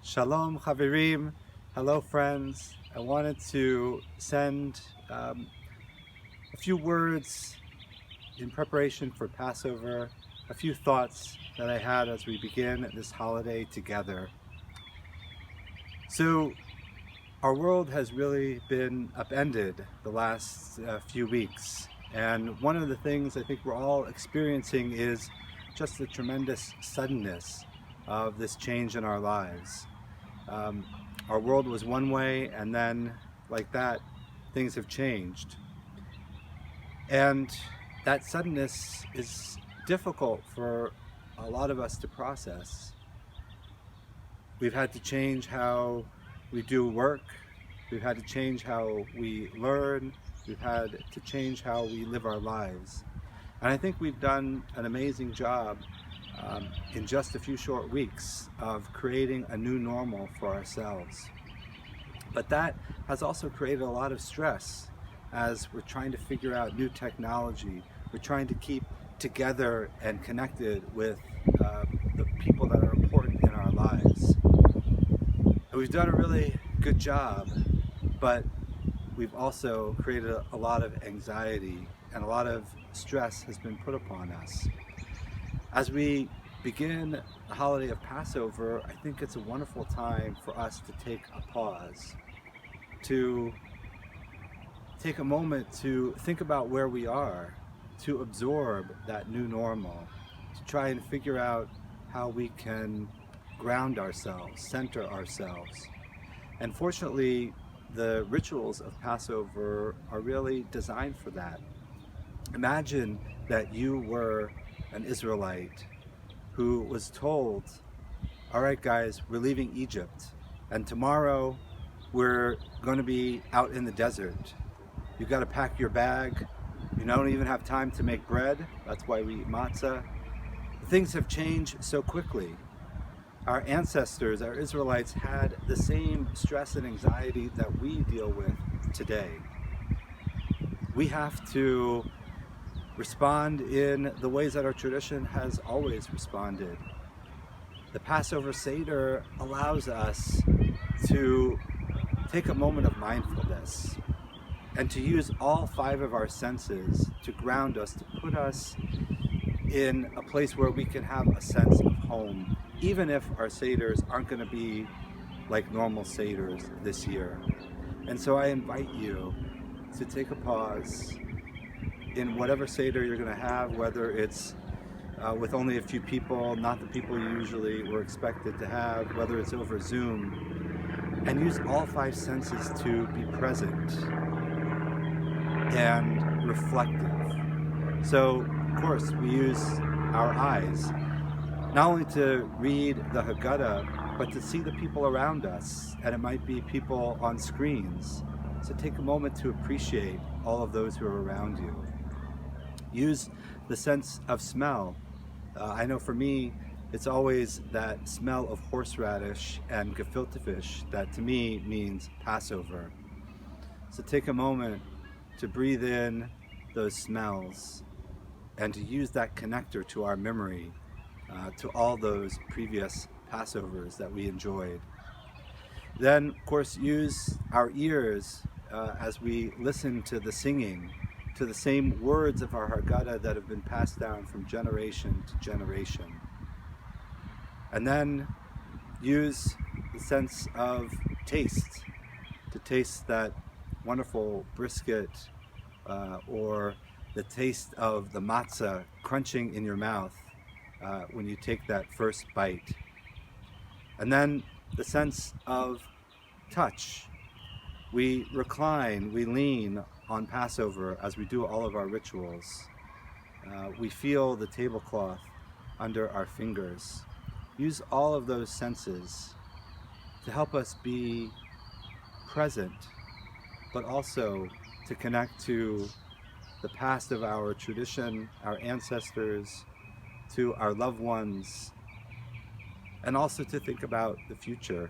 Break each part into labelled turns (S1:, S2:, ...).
S1: Shalom, Chavirim. Hello, friends. I wanted to send a few words in preparation for Passover, a few thoughts that I had as we begin this holiday together. So, our world has really been upended the last few weeks. And one of the things I think we're all experiencing is just the tremendous suddenness of this change in our lives. Our world was one way, and then like that, things have changed. And that suddenness is difficult for a lot of us to process. We've had to change how we do work. We've had to change how we learn. We've had to change how we live our lives. And I think we've done an amazing job in just a few short weeks of creating a new normal for ourselves. But that has also created a lot of stress as we're trying to figure out new technology. We're trying to keep together and connected with the people that are important in our lives. And we've done a really good job, but we've also created a lot of anxiety, and a lot of stress has been put upon us. As we begin the holiday of Passover, I think it's a wonderful time for us to take a pause, to take a moment to think about where we are, to absorb that new normal, to try and figure out how we can ground ourselves, center ourselves. And fortunately, the rituals of Passover are really designed for that. Imagine that you were an Israelite who was told, all right, guys, we're leaving Egypt, and tomorrow we're going to be out in the desert. You've got to pack your bag. You don't even have time to make bread. That's why we eat matzah. Things have changed so quickly. Our ancestors, our Israelites, had the same stress and anxiety that we deal with today. We have to respond in the ways that our tradition has always responded. The Passover Seder allows us to take a moment of mindfulness and to use all five of our senses to ground us, to put us in a place where we can have a sense of home, even if our Seders aren't going to be like normal Seders this year. And so I invite you to take a pause in whatever Seder you're going to have, whether it's with only a few people, not the people you usually were expected to have, whether it's over Zoom, and use all five senses to be present and reflective. So, of course, we use our eyes, not only to read the Haggadah, but to see the people around us, and it might be people on screens. So take a moment to appreciate all of those who are around you. Use the sense of smell. I know for me, it's always that smell of horseradish and gefilte fish that to me means Passover. So take a moment to breathe in those smells and to use that connector to our memory, to all those previous Passovers that we enjoyed. Then, of course, use our ears as we listen to the singing, to the same words of our Haggadah that have been passed down from generation to generation. And then use the sense of taste, to taste that wonderful brisket or the taste of the matzah crunching in your mouth when you take that first bite. And then the sense of touch. We recline, we lean on Passover as we do all of our rituals. We feel the tablecloth under our fingers. Use all of those senses to help us be present, but also to connect to the past of our tradition, our ancestors, to our loved ones, and also to think about the future,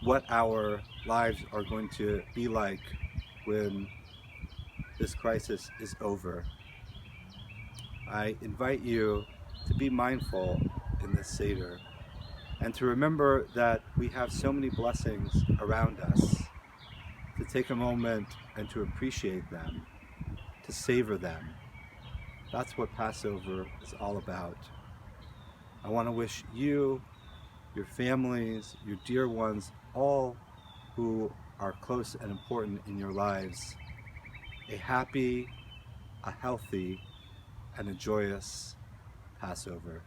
S1: what our lives are going to be like when this crisis is over. I invite you to be mindful in this Seder. and to remember that we have so many blessings around us, to take a moment and to appreciate them, to savor them. That's what Passover is all about. I want to wish you, your families, your dear ones, all who are close and important in your lives, a happy, a healthy, and a joyous Passover.